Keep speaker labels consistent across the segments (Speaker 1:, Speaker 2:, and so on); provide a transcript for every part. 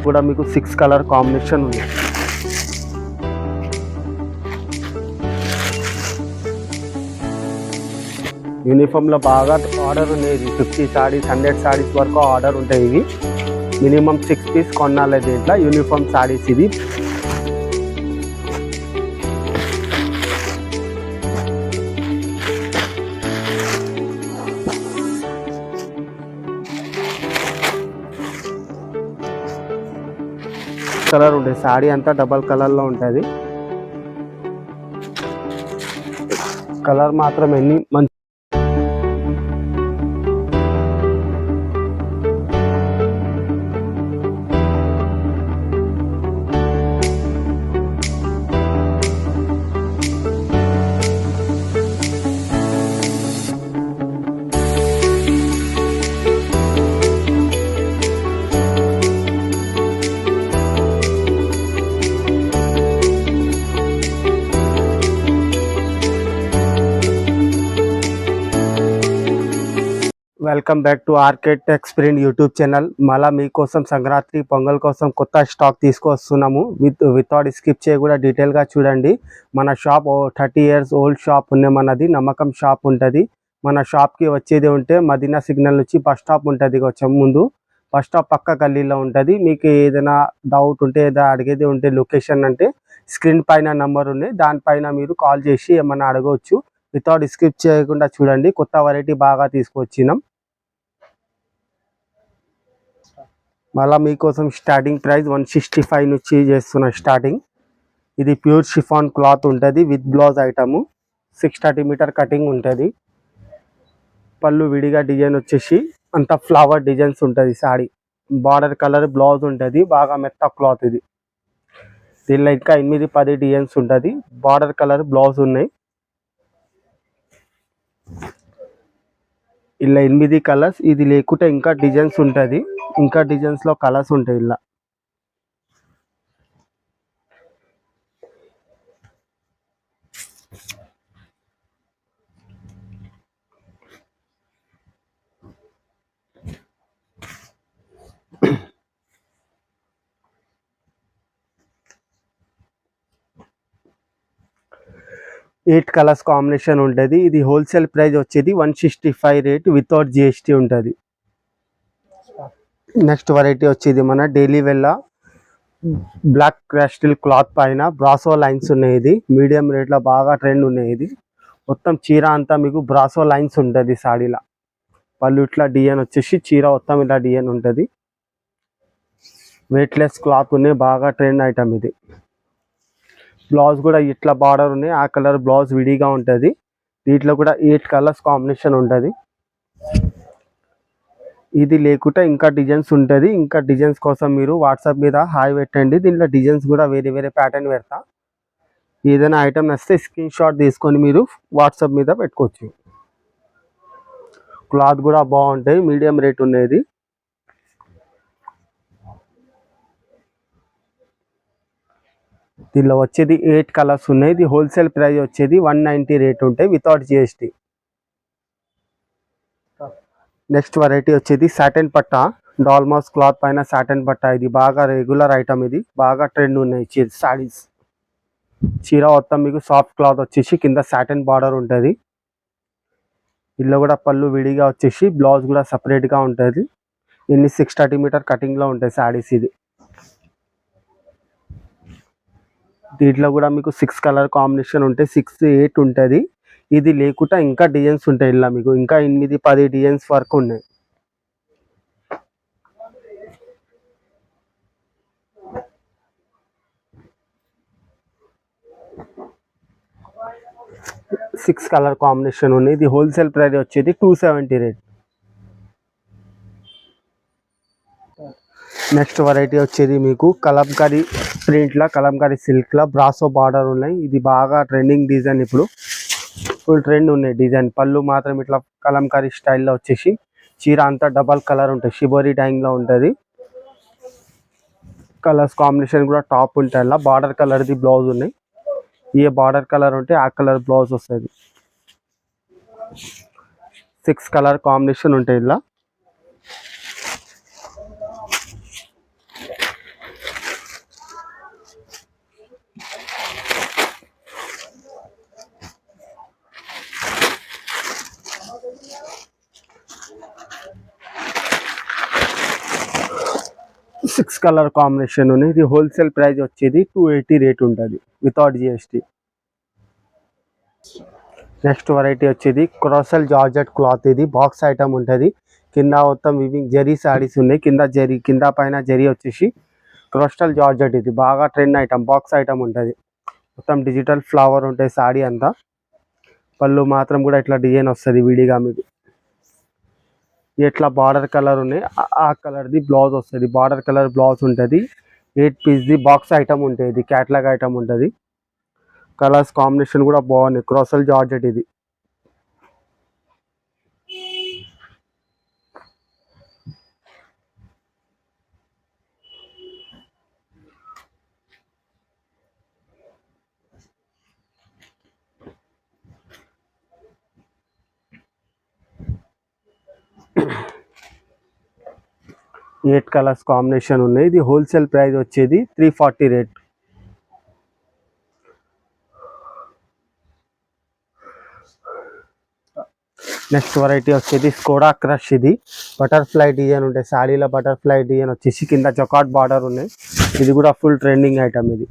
Speaker 1: కూడా మీకు 6 colour combination ఉంది. యూనిఫామ్లో బాగా ఆర్డర్ ఉండేది. 50 సారీస్ 100 సారీస్ వరకు ఆర్డర్ ఉంటాయి. ఇవి మినిమం 6 పీస్ కొనాలి దీంట్లో. యూనిఫామ్ సారీస్ ఇది. కలర్ ఉంటుంది, సారీ అంతా డబల్ కలర్లో ఉంటుంది. కలర్ మాత్రం ఎన్ని మంచి welcome back to Arcade Tex print YouTube channel. మళ్ళీ మీకోసం సంక్రాంతి పొంగల్ కోసం కొత్త స్టాక్ తీసుకొస్తున్నాము. వితౌట్ స్కిప్ చేయకుండా డీటెయిల్గా చూడండి. మన షాప్ 30 years ఓల్డ్ షాప్ ఉంది. మనది నమ్మకం షాప్ ఉంటుంది. మన షాప్కి వచ్చేది ఉంటే మదీనా సిగ్నల్ నుంచి బస్ స్టాప్ ఉంటుంది. కొంచెం ముందు బస్ స్టాప్ పక్క గల్లీలో ఉంటుంది. మీకు ఏదైనా డౌట్ ఉంటే ఏదైనా అడిగేది ఉంటే లొకేషన్ అంటే స్క్రీన్ పైన నంబర్ ఉంది, దానిపైన మీరు కాల్ చేసి ఏమన్నా అడగవచ్చు. వితౌట్ స్కిప్ చేయకుండా చూడండి. కొత్త వెరైటీ బాగా తీసుకొచ్చినాం. మళ్ళీ మీకోసం స్టార్టింగ్ ప్రైస్ 165 నుంచి చేస్తున్న స్టార్టింగ్. ఇది ప్యూర్ షిఫాన్ క్లాత్ ఉంటుంది with blouse item. 630 meter cutting ఉంటుంది. పళ్ళు విడిగా డిజైన్ వచ్చేసి అంతా ఫ్లవర్ డిజైన్స్ ఉంటుంది. సారీ బార్డర్ కలర్ బ్లౌజ్ ఉంటుంది. బాగా మెత్త క్లాత్ ఇది. దీనిలో ఇంకా 8-10 డిజైన్స్ ఉంటుంది. బార్డర్ కలర్ బ్లౌజ్ ఉన్నాయి. ఇలా 8 కలర్స్. ఇది లేకుంటే ఇంకా డిజైన్స్ ఉంటుంది. ఇంకా డిజైన్స్లో కలర్స్ ఉంటాయి. ఇలా 8 కలర్స్ కాంబినేషన్ ఉంటుంది. ఇది హోల్సేల్ ప్రైస్ వచ్చేది 165 రేట్ వితౌట్ జిఎస్టీ ఉంటుంది. నెక్స్ట్ వెరైటీ వచ్చేది మన డైలీ వెళ్ళ బ్లాక్ క్రాస్టిల్ క్లాత్ పైన బ్రాసో లైన్స్ ఉన్నాయి. ఇది మీడియం రేట్లో బాగా ట్రెండ్ ఉన్నాయి. ఇది మొత్తం చీర అంతా మీకు బ్రాసో లైన్స్ ఉంటుంది. సాడీలా పళ్ళు ఇట్లా డిజైన్ వచ్చేసి చీర మొత్తం ఇలా డిజైన్ ఉంటుంది. వెయిట్లెస్ క్లాత్ ఉన్నాయి. బాగా ట్రెండ్ ఐటమ్ ఇది. బ్లౌజ్ కూడా ఇట్లా బార్డర్ ఉన్నాయి. ఆ కలర్ బ్లౌజ్ విడిగా ఉంటుంది. దీంట్లో కూడా 8 కలర్స్ కాంబినేషన్ ఉంటుంది. ఇది లేకుంటే ఇంకా డిజైన్స్ ఉంటుంది. ఇంకా డిజైన్స్ కోసం మీరు వాట్సాప్ మీద హాయ్ పెట్టండి. దీంట్లో డిజైన్స్ కూడా వేరే వేరే ప్యాటర్న్ పెడతా. ఏదైనా ఐటమ్ నచ్చితే స్క్రీన్ షాట్ తీసుకొని మీరు వాట్సాప్ మీద పెట్టుకోవచ్చు. క్లాత్ కూడా బాగుంటాయి. మీడియం రేట్ ఉండేది. దీనిలో వచ్చేది 8 కలర్స్ ఉన్నాయి. ఇది హోల్సేల్ ప్రైస్ వచ్చేది 190 రేట్ ఉంటాయి వితౌట్ జిఎస్టీ. నెక్స్ట్ వెరైటీ వచ్చేది సాటిన్ పట్ట డాల్మాస్ క్లాత్ పైన సాటిన్ పట్ట. ఇది బాగా రెగ్యులర్ ఐటమ్. ఇది బాగా ట్రెండ్ ఉన్నాయి సారీస్. చీర మొత్తం మీకు సాఫ్ట్ క్లాత్ వచ్చేసి కింద సాటిన్ బార్డర్ ఉంటుంది. ఇందులో కూడా పళ్ళు విడిగా వచ్చేసి బ్లౌజ్ కూడా సపరేట్గా ఉంటుంది. ఇన్ని 630 మీటర్ కటింగ్లో ఉంటాయి సారీస్. ఇది దీంట్లో కూడా మీకు 6 కలర్ కాంబినేషన్ ఉంటాయి. 6-8 ఉంటుంది. ఇది లేకుండా ఇంకా డిజైన్స్ ఉంటాయి. ఇలా మీకు ఇంకా 8-10 డిజైన్స్ వరకు ఉన్నాయి. సిక్స్ కలర్ కాంబినేషన్ ఉన్నాయి. ఇది హోల్సేల్ ప్రైస్ వచ్చేది 270 రేట్. నెక్స్ట్ వెరైటీ వచ్చేది మీకు కలంకారీ ప్రింట్లా కలంకారీ సిల్క్లా బ్రాసో బార్డర్ ఉన్నాయి. ఇది బాగా ట్రెండింగ్ డిజైన్. ఇప్పుడు ఫుల్ ట్రెండ్ ఉన్నాయి డిజైన్. పళ్ళు మాత్రం ఇట్లా కలంకారీ స్టైల్లో వచ్చేసి చీర అంతా డబల్ కలర్ ఉంటుంది. షిబోరీ డైంగ్లో ఉంటుంది. కలర్స్ కాంబినేషన్ కూడా టాప్ ఉంటాయి. అలా బార్డర్ కలర్ది బ్లౌజ్ ఉన్నాయి. ఏ బార్డర్ కలర్ ఉంటే ఆ కలర్ బ్లౌజ్ వస్తుంది. 6 కలర్ కాంబినేషన్ ఉంటాయి. ఇలా సిక్స్ కలర్ కాంబినేషన్ ఉంది. ఇది హోల్సేల్ ప్రైస్ వచ్చేది 280 రేట్ ఉంటుంది వితౌట్ జిఎస్టీ. నెక్స్ట్ వెరైటీ వచ్చేది క్రోసల్ జార్జెట్ క్లాత్. ఇది బాక్స్ ఐటమ్ ఉంటుంది. కింద మొత్తం వివింగ్ జరీ శారీస్ ఉన్నాయి. కింద పైన జరీ వచ్చేసి క్రోస్టల్ జార్జెట్. ఇది బాగా ట్రెండ్ ఐటమ్, బాక్స్ ఐటమ్ ఉంటుంది. మొత్తం డిజిటల్ ఫ్లవర్ ఉంటాయి శారీ అంతా. పళ్ళు మాత్రం కూడా ఇట్లా డిజైన్ వస్తుంది విడిగా. మీకు ఇట్లా బార్డర్ కలర్ ఉన్నాయి, ఆ కలర్ది బ్లౌజ్ వస్తుంది. బార్డర్ కలర్ బ్లౌజ్ ఉంటుంది. 8 పీస్ది బాక్స్ ఐటమ్ ఉంటుంది. ఇది క్యాట్లాగ్ ఐటమ్ ఉంటుంది. కలర్స్ కాంబినేషన్ కూడా బాగున్నాయి. క్రోసల్ జార్జెట్ ఇది. ఎయిట్ కలర్స్ కాంబినేషన్ ఉన్నాయి. ఇది హోల్సేల్ ప్రైస్ వచ్చేది 340 రేట్. నెక్స్ట్ వెరైటీ వచ్చేది స్కోడా క్రష్. ఇది బటర్ఫ్లై డిజైన్ ఉంటాయి శారీలో. బటర్ఫ్లై డిజైన్ వచ్చేసి కింద జకాట్ బార్డర్ ఉన్నాయి. ఇది కూడా ఫుల్ ట్రెండింగ్ ఐటమ్. ఇది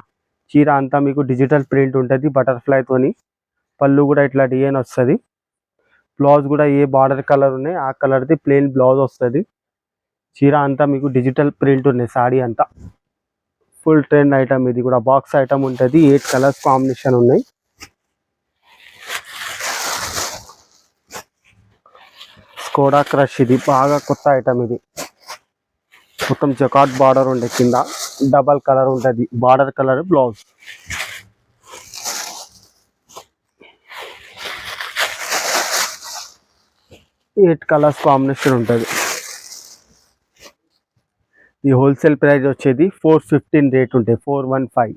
Speaker 1: చీర అంతా మీకు డిజిటల్ ప్రింట్ ఉంటుంది బటర్ఫ్లైతోని. పళ్ళు కూడా ఇట్లా డిజైన్ వస్తుంది. బ్లౌజ్ కూడా ఏ బార్డర్ కలర్ ఉన్నాయి ఆ కలర్ది ప్లెయిన్ బ్లౌజ్ వస్తుంది. చీర అంతా మీకు డిజిటల్ ప్రింట్ ఉన్నాయి. శారీ అంతా ఫుల్ ట్రెండ్ ఐటమ్. ఇది కూడా బాక్స్ ఐటమ్ ఉంటుంది. 8 కలర్స్ కాంబినేషన్ ఉన్నాయి. స్కోడా క్రష్ ఇది బాగా కొత్త ఐటమ్. ఇది మొత్తం జకాట్ బార్డర్ ఉండే, కింద డబల్ కలర్ ఉంటుంది. Border colour blouse. Eight colours combination ఉంటుంది. ఈ హోల్సేల్ ప్రైస్ వచ్చేది 415 రేట్ ఉంటాయి, 415.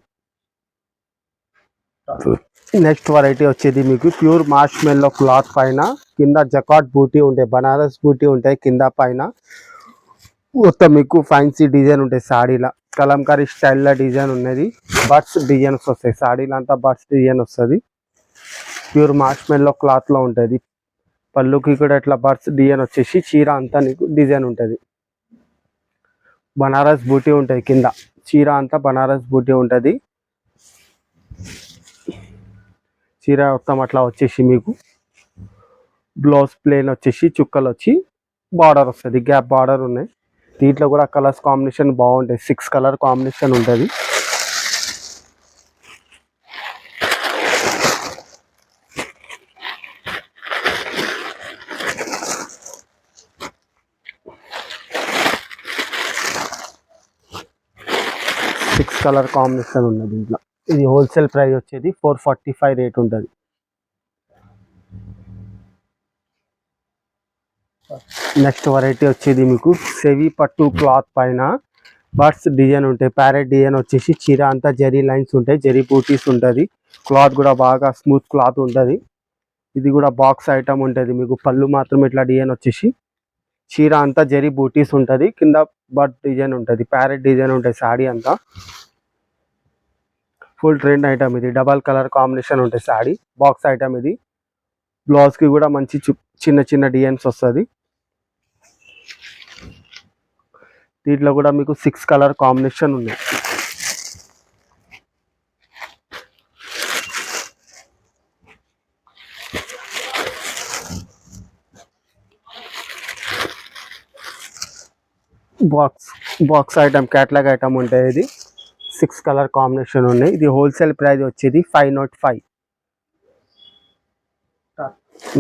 Speaker 1: నెక్స్ట్ వెరైటీ వచ్చేది మీకు ప్యూర్ మార్ష్ మెల్లో క్లాత్ పైన కింద జకాట్ బూటీ ఉంటాయి, బనారస్ బూటీ ఉంటాయి. కింద పైన మొత్తం మీకు ఫ్యాన్సీ డిజైన్ ఉంటాయి. శారీలా కలంకారీ స్టైల్లో డిజైన్ ఉన్నది. బర్డ్స్ డిజైన్స్ వస్తాయి. శారీలో అంతా బర్డ్స్ డిజైన్ వస్తుంది. ప్యూర్ మార్ష్ మెల్లో క్లాత్లో ఉంటుంది. పళ్ళుకి కూడా ఇట్లా బర్డ్స్ డిజైన్ వచ్చేసి చీర అంతా నీకు డిజైన్ ఉంటుంది. బనారస్ బూటీ ఉంటుంది. కింద చీర అంతా బనారస్ బూటీ ఉంటుంది. చీర మొత్తం అట్లా వచ్చేసి మీకు బ్లౌజ్ ప్లేన్ వచ్చేసి చుక్కలు వచ్చి బార్డర్ వస్తుంది. గ్యాప్ బార్డర్ ఉన్నాయి. దీంట్లో కూడా కలర్స్ కాంబినేషన్ బాగుంటాయి. 6 కలర్ కాంబినేషన్ ఉంటుంది. కలర్ కాంబినేషన్ ఉన్నది దీంట్లో. ఇది హోల్సేల్ ప్రైస్ వచ్చేది 445 రేట్ ఉంటుంది. నెక్స్ట్ వెరైటీ వచ్చేది మీకు సెవీ పట్టు క్లాత్ పైన బర్డ్స్ డిజైన్ ఉంటాయి. ప్యారెట్ డిజైన్ వచ్చేసి చీర అంతా జరీ లైన్స్ ఉంటాయి, జరీ బూటీస్ ఉంటుంది. క్లాత్ కూడా బాగా స్మూత్ క్లాత్ ఉంటుంది. ఇది కూడా బాక్స్ ఐటమ్ ఉంటుంది. మీకు పళ్ళు మాత్రం ఇట్లా డిజైన్ వచ్చేసి చీర అంతా జరీ బూటీస్ ఉంటుంది. కింద బర్డ్ డిజైన్ ఉంటుంది, ప్యారెట్ డిజైన్ ఉంటుంది. శారీ అంతా ఫుల్ ట్రెండ్ ఐటమ్. ఇది డబల్ కలర్ కాంబినేషన్ ఉంటుంది. Sari box item. ఇది బ్లౌజ్కి కూడా మంచి చిన్న చిన్న డిజైన్స్ వస్తుంది. దీంట్లో కూడా మీకు 6 కలర్ కాంబినేషన్ ఉన్నాయి. బాక్స్ ఐటమ్, క్యాట్లాగ్ ఐటమ్ ఉంటాయి. ఇది 6 కలర్ కాంబినేషన్ ఉన్నాయి. ఇది హోల్సేల్ ప్రైస్ వచ్చేది 505.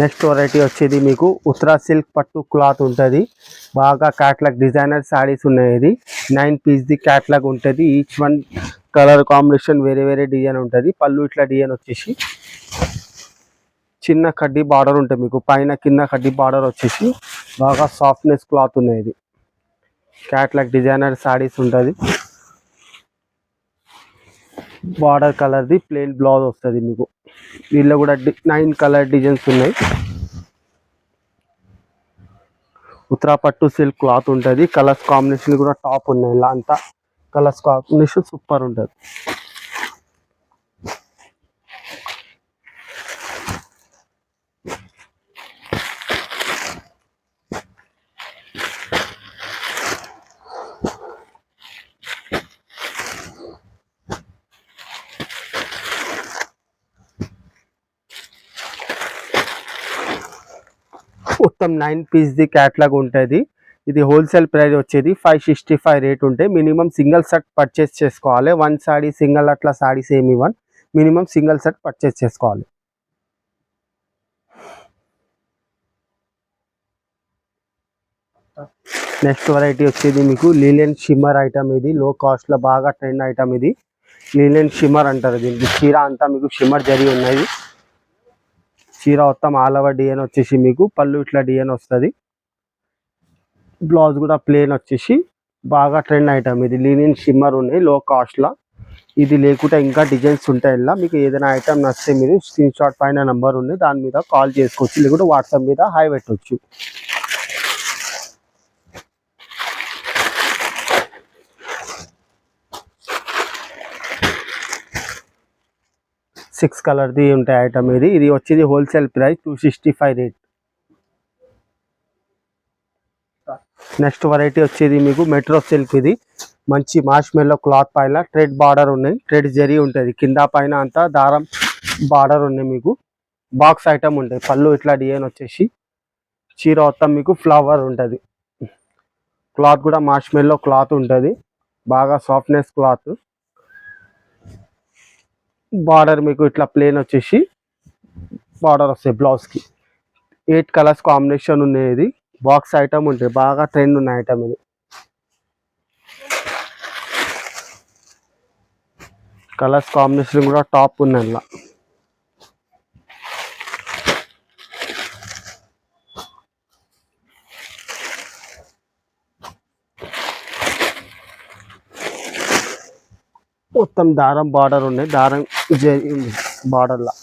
Speaker 1: నెక్స్ట్ వెరైటీ వచ్చేది మీకు ఉత్తరా సిల్క్ పట్టు క్లాత్ ఉంటుంది. బాగా క్యాట్లాగ్ డిజైనర్ శారీస్ ఉన్నాయి. ఇది 9 పీస్ది క్యాట్లాగ్ ఉంటుంది. ఈచ్ వన్ కలర్ కాంబినేషన్ వేరే వేరే డిజైన్ ఉంటుంది. పళ్ళు ఇట్లా డిజైన్ వచ్చేసి చిన్న కడ్డీ బార్డర్ ఉంటుంది. మీకు పైన కింద కడ్డీ బార్డర్ వచ్చేసి బాగా సాఫ్ట్నెస్ క్లాత్ ఉన్నాయి. ఇది క్యాట్లాగ్ డిజైనర్ శారీస్ ఉంటుంది. బార్డర్ కలర్ది ప్లెయిన్ బ్లౌజ్ వస్తుంది. మీకు దీనిలో కూడా 9 కలర్ డిజైన్స్ ఉన్నాయి. ఉత్తరా పట్టు సిల్క్ క్లాత్ ఉంటుంది. కలర్స్ కాంబినేషన్ కూడా టాప్ ఉన్నాయి. ఇలా అంతా కలర్స్ కాంబినేషన్ సూపర్ ఉంటుంది. మొత్తం 9 పీస్ది క్యాట్లాగ్ ఉంటుంది. ఇది హోల్సేల్ ప్రైస్ వచ్చేది 565 రేట్ ఉంటే మినిమం సింగిల్ సెట్ పర్చేస్ చేసుకోవాలి. 1 సాడీ సింగిల్ అట్లా సాడీస్ ఏమి ఇవ్వను, మినిమం సింగిల్ సెట్ పర్చేస్ చేసుకోవాలి. నెక్స్ట్ వెరైటీ వచ్చేది మీకు లీలెన్ షిమ్మర్ ఐటమ్. ఇది లో కాస్ట్లో బాగా ట్రెండ్ ఐటమ్. ఇది లీలెన్ షిమ్మర్ అంటారు దీనికి. చీర అంతా మీకు షిమ్మర్ జరీ ఉన్నది. చీర మొత్తం ఆల్ ఓవర్ డిజైన్ వచ్చేసి మీకు పళ్ళు ఇట్లా డిజైన్ వస్తుంది. బ్లౌజ్ కూడా ప్లేన్ వచ్చేసి బాగా ట్రెండ్ ఐటమ్. ఇది లీనియన్ షిమ్మర్ ఉన్నాయి లో కాస్ట్లో. ఇది లేకుంటే ఇంకా డిజైన్స్ ఉంటాయి. ఇలా మీకు ఏదైనా ఐటమ్ నచ్చితే మీరు స్క్రీన్ షాట్ పైన నెంబర్ ఉంది, దాని మీద కాల్ చేసుకోవచ్చు, లేకుంటే వాట్సాప్ మీద హాయ్ పెట్టవచ్చు. సిక్స్ కలర్ది ఉంటాయి ఐటమ్. ఇది వచ్చేది wholesale price 265 rate. Next variety వచ్చేది మీకు మెట్రో సిల్క్. ఇది మంచి మార్ష్మెల్లో క్లాత్ పైన థ్రెడ్ బార్డర్ ఉన్నాయి, థ్రెడ్ జరీ ఉంటుంది. కింద పైన అంతా దారం బార్డర్ ఉన్నాయి. మీకు బాక్స్ ఐటమ్ ఉంటుంది. పళ్ళు ఇట్లా డిజైన్ వచ్చేసి చీర మొత్తం మీకు ఫ్లవర్ ఉంటుంది. క్లాత్ కూడా మార్ష్మెల్లో క్లాత్ ఉంటుంది, బాగా సాఫ్ట్నెస్ క్లాత్. బార్డర్ మీకు ఇట్లా ప్లేన్ వచ్చేసి బార్డర్ వస్తాయి బ్లౌజ్కి. 8 కలర్స్ కాంబినేషన్ ఉన్నాయి. ఇది బాక్స్ ఐటమ్ ఉంటుంది, బాగా ట్రెండ్ ఉన్న ఐటమ్. ఇది కలర్స్ కాంబినేషన్ కూడా టాప్ ఉన్నాయి. ఇలా మొత్తం దారం బార్డర్ ఉన్నాయి, దారం బార్డర్లా.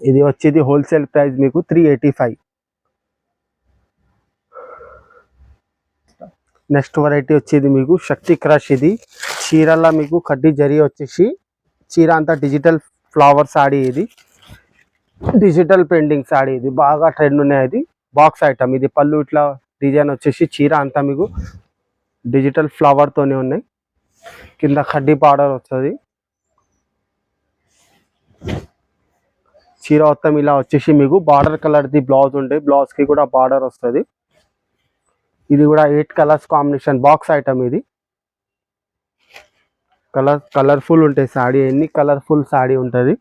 Speaker 1: ఇది వచ్చేది హోల్సేల్ ప్రైస్ మీకు 385. నెక్స్ట్ వెరైటీ వచ్చేది మీకు శక్తి క్రష్. ఇది చీరల్లో మీకు కడ్డీ జరీ వచ్చేసి చీర అంతా డిజిటల్ ఫ్లవర్ సాడీ. ఇది డిజిటల్ పెయింటింగ్ సాడీ. ఇది బాగా ట్రెండ్ ఉన్నాయి. ఇది బాక్స్ ఐటమ్. ఇది పళ్ళు ఇట్లా డిజైన్ వచ్చేసి చీర అంతా మీకు డిజిటల్ ఫ్లవర్తోనే ఉన్నాయి. కింద కడ్డీ బార్డర్ వస్తుంది. చీర మొత్తం ఇలా వచ్చేసి మీకు బార్డర్ కలర్ది బ్లౌజ్ ఉంటే బ్లౌజ్కి కూడా బార్డర్ వస్తుంది. ఇది కూడా 8 కలర్స్ కాంబినేషన్ బాక్స్ ఐటమ్. ఇది కలర్ఫుల్ ఉంటాయి సాడీ, ఎన్ని కలర్ఫుల్ సాడీ ఉంటుంది.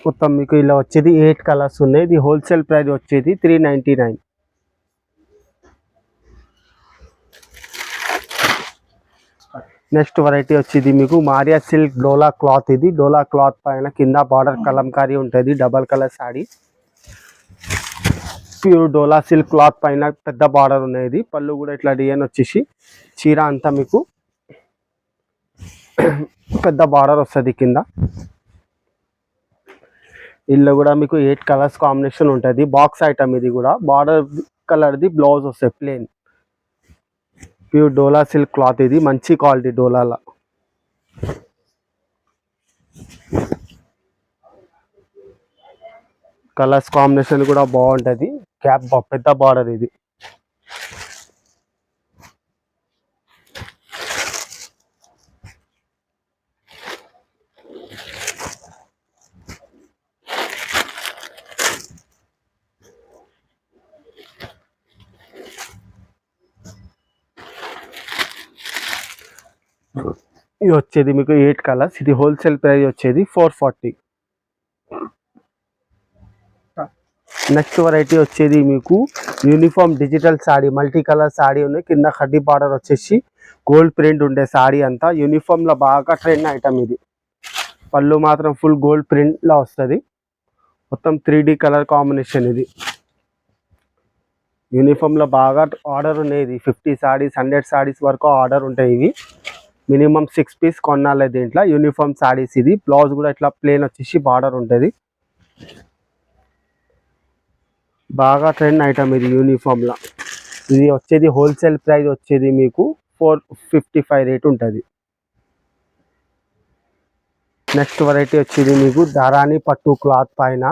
Speaker 1: మొత్తం మీకు ఇలా వచ్చేది 8 కలర్స్ ఉన్నాయి. ఇది హోల్సేల్ ప్రైస్ వచ్చేది 399. నెక్స్ట్ వెరైటీ వచ్చేది మీకు మారియా సిల్క్ డోలా క్లాత్. ఇది డోలా క్లాత్ పైన కింద బార్డర్ కలంకారీ ఉంటుంది, డబల్ కలర్ సాడీ. ప్యూర్ డోలా సిల్క్ క్లాత్ పైన పెద్ద బార్డర్ ఉన్నాయి. ఇది పళ్ళు కూడా ఇట్లా డిజైన్ వచ్చేసి చీర అంతా మీకు పెద్ద బార్డర్ వస్తుంది కింద. ఇల్లు కూడా మీకు 8 కలర్స్ కాంబినేషన్ ఉంటుంది. Box item. ఇది కూడా బార్డర్ కలర్ది బ్లౌజ్ వస్తాయి ప్లేన్. ప్యూర్ డోలా సిల్క్ క్లాత్. ఇది మంచి క్వాలిటీ డోలాలో. కలర్స్ కాంబినేషన్ కూడా బాగుంటుంది. క్యాప్ పెద్ద బార్డర్. ఇది ఇది వచ్చేది మీకు 8 కలర్స్. ఇది హోల్సేల్ ప్రైస్ వచ్చేది 440. నెక్స్ట్ వెరైటీ వచ్చేది మీకు uniform digital saree. Multi colour saree ఉన్నాయి. కింద కడ్డీ బార్డర్ వచ్చేసి గోల్డ్ ప్రింట్ ఉండే సాడీ అంతా. యూనిఫామ్లో బాగా ట్రెండ్ ఐటమ్. ఇది పళ్ళు మాత్రం ఫుల్ గోల్డ్ ప్రింట్లో వస్తుంది. మొత్తం 3D కలర్ కాంబినేషన్. ఇది యూనిఫామ్లో బాగా ఆర్డర్ ఉన్నాయి. ఇది 50 సాడీస్ 100 సాడీస్ వరకు ఆర్డర్ ఉంటాయి. ఇవి మినిమం 6 పీస్ కొనాలి దీంట్లో. యూనిఫామ్ సాడీస్. ఇది బ్లౌజ్ కూడా ఇట్లా ప్లేన్ వచ్చేసి బార్డర్ ఉంటుంది. బాగా ట్రెండ్ ఐటమ్. ఇది యూనిఫామ్లో. ఇది వచ్చేది హోల్సేల్ ప్రైస్ వచ్చేది మీకు 455 రేట్ ఉంటుంది. నెక్స్ట్ వెరైటీ వచ్చేది మీకు ధారాణి పట్టు క్లాత్ పైన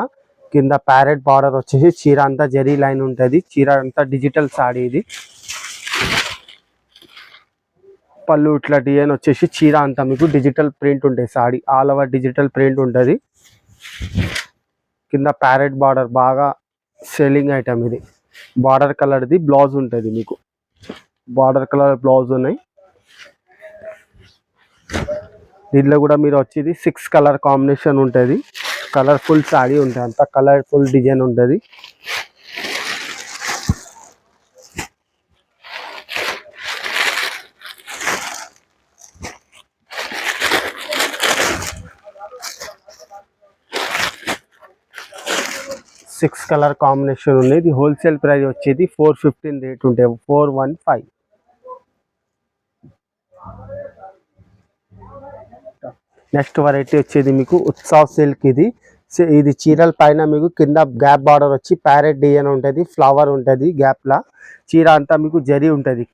Speaker 1: కింద ప్యారెట్ బార్డర్ వచ్చేసి చీర అంతా జరీ లైన్ ఉంటుంది. చీర అంతా డిజిటల్ సాడీ ఇది. పళ్ళు ఇట్లా డిజైన్ వచ్చేసి చీర అంతా మీకు డిజిటల్ ప్రింట్ ఉంటుంది. Saree all over digital print ఉంటుంది. కింద ప్యారెట్ బార్డర్ బాగా సెల్లింగ్ ఐటమ్ ఇది. బార్డర్ కలర్ది బ్లౌజ్ ఉంటుంది మీకు. బార్డర్ కలర్ బ్లౌజ్ ఉన్నాయి. దీంట్లో కూడా మీరు వచ్చేది 6 కలర్ కాంబినేషన్ ఉంటుంది. కలర్ఫుల్ సాడీ ఉంటుంది. అంత కలర్ఫుల్ డిజైన్ ఉంటుంది. సిక్స్ కలర్ కాంబినేషన్ ఉంది. ఇది హోల్సేల్ ప్రైస్ వచ్చేది 415 రేట్ ఉంటాయి. 415. నెక్స్ట్ వెరైటీ వచ్చేది మీకు ఉత్సావ్ సిల్క్. ఇది చీరల పైన మీకు కింద గ్యాప్ బార్డర్ వచ్చి ప్యారెట్ డిజైన్ ఉంటుంది. ఫ్లవర్ ఉంటుంది గ్యాప్లా. చీర అంతా మీకు జరీ ఉంటుంది.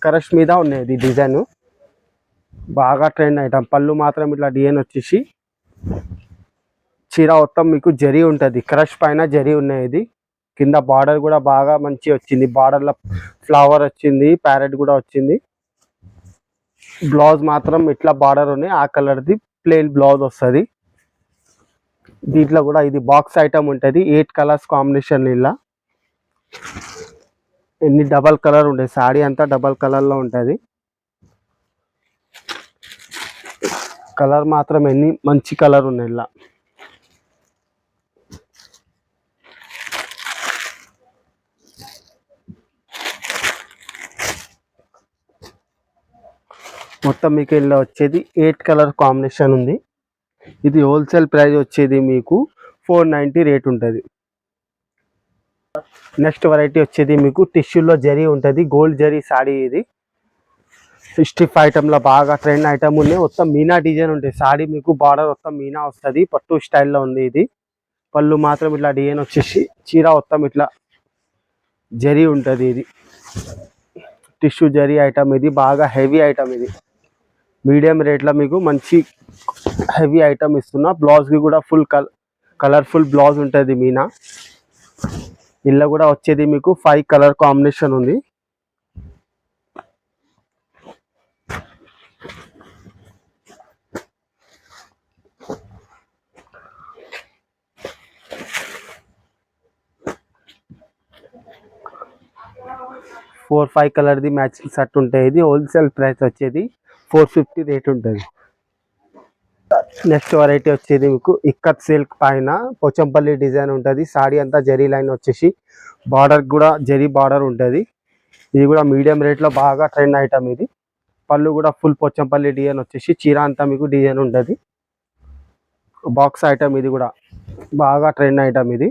Speaker 1: క్రష్ మీద ఉన్నది డిజైన్. బాగా ట్రెండ్ ఐటమ్. పళ్ళు మాత్రం ఇట్లా డిజైన్ వచ్చేసి చీర మొత్తం మీకు జరీ ఉంటుంది. క్రష్ పైన జరీ ఉన్నది. కింద బార్డర్ కూడా బాగా మంచి వచ్చింది. బార్డర్లో ఫ్లవర్ వచ్చింది. ప్యారెట్ కూడా వచ్చింది. బ్లౌజ్ మాత్రం ఇట్లా బార్డర్ ఉన్నాయి. ఆ కలర్ది ప్లెయిన్ బ్లౌజ్ వస్తుంది. దీంట్లో కూడా ఇది బాక్స్ ఐటమ్ ఉంటుంది. 8 కలర్స్ కాంబినేషన్. ఇలా ఎన్ని డబల్ కలర్ ఉంటాయి. సాడీ అంతా డబల్ కలర్లో ఉంటుంది. కలర్ మాత్రం ఎన్ని మంచి కలర్ ఉన్నాయి. ఇలా మొత్తం మీకు ఇలా వచ్చేది 8 కలర్ కాంబినేషన్ ఉంది. ఇది హోల్సేల్ ప్రైస్ వచ్చేది మీకు 490 రేట్ ఉంటుంది. నెక్స్ట్ వెరైటీ వచ్చేది మీకు టిష్యూలో జరీ ఉంటుంది. గోల్డ్ జరీ సాడీ ఇది. స్టిఫ్ ఐటమ్లో బాగా ట్రెండ్ ఐటమ్ ఉంది. మొత్తం మీనా డిజైన్ ఉంటుంది. సాడీ మీకు బార్డర్ మొత్తం మీనా వస్తుంది. పట్టు స్టైల్లో ఉంది ఇది. పళ్ళు మాత్రం ఇట్లా డిజైన్ వచ్చేసి చీర మొత్తం ఇట్లా జరీ ఉంటుంది. ఇది టిష్యూ జరీ ఐటమ్. ఇది బాగా హెవీ ఐటమ్. ఇది మీడియం రేట్లో మీకు మంచి హెవీ ఐటమ్ ఇస్తున్నా. బ్లౌజ్కి కూడా ఫుల్ కలర్ఫుల్ బ్లౌజ్ ఉంటుంది మీనా. ఇలా కూడా వచ్చేది మీకు 5 కలర్ కాంబినేషన్ ఉంది. ఫోర్ 5 కలర్ది మ్యాచింగ్ సెట్ ఉంటాయి. ఇది హోల్సేల్ ప్రైస్ వచ్చేది 450 రేట్ ఉంటుంది. నెక్స్ట్ వెరైటీ వచ్చేది మీకు ఇక్కత్ సిల్క్ పైన పోచంపల్లి డిజైన్ ఉంటుంది. సాడీ అంతా జరీ లైన్ వచ్చేసి బార్డర్ కూడా జరీ బార్డర్ ఉంటుంది. ఇది కూడా మీడియం రేట్లో బాగా ట్రెండ్ ఐటమ్. ఇది పళ్ళు కూడా ఫుల్ పోచంపల్లి డిజైన్ వచ్చేసి చీర అంతా మీకు డిజైన్ ఉంటుంది. Box item. ఇది కూడా బాగా ట్రెండ్ ఐటమ్. ఇది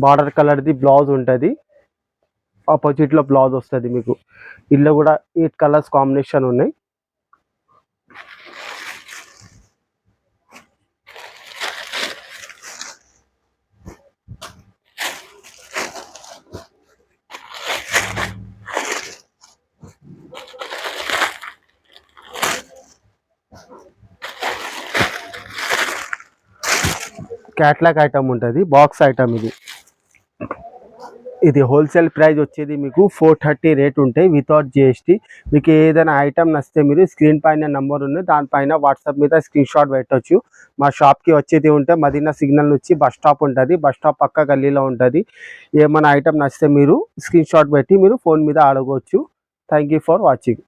Speaker 1: బార్డర్ కలర్ది బ్లౌజ్ ఉంటుంది. ఆపోజిట్లో బ్లౌజ్ వస్తుంది మీకు. ఇల్లు కూడా 8 కలర్స్ కాంబినేషన్ ఉన్నాయి. క్యాట్లాగ్ ఐటమ్ ఉంటుంది. Box item. ఇది హోల్సేల్ ప్రైస్ వచ్చేది మీకు 430 రేట్ ఉంటాయి వితౌట్ జిఎస్టీ. మీకు ఏదైనా ఐటమ్ నచ్చితే మీరు స్క్రీన్ పైన నెంబర్ ఉంది. దానిపైన వాట్సాప్ మీద స్క్రీన్ షాట్ పెట్టవచ్చు. మా షాప్కి వచ్చేది ఉంటే మదీనా సిగ్నల్ నుంచి బస్ స్టాప్ ఉంటుంది. బస్ స్టాప్ పక్క గల్లీలో ఉంటుంది. ఏమైనా ఐటమ్ నచ్చితే మీరు స్క్రీన్ షాట్ పెట్టి మీరు ఫోన్ మీద అడగవచ్చు. Thank you for watching.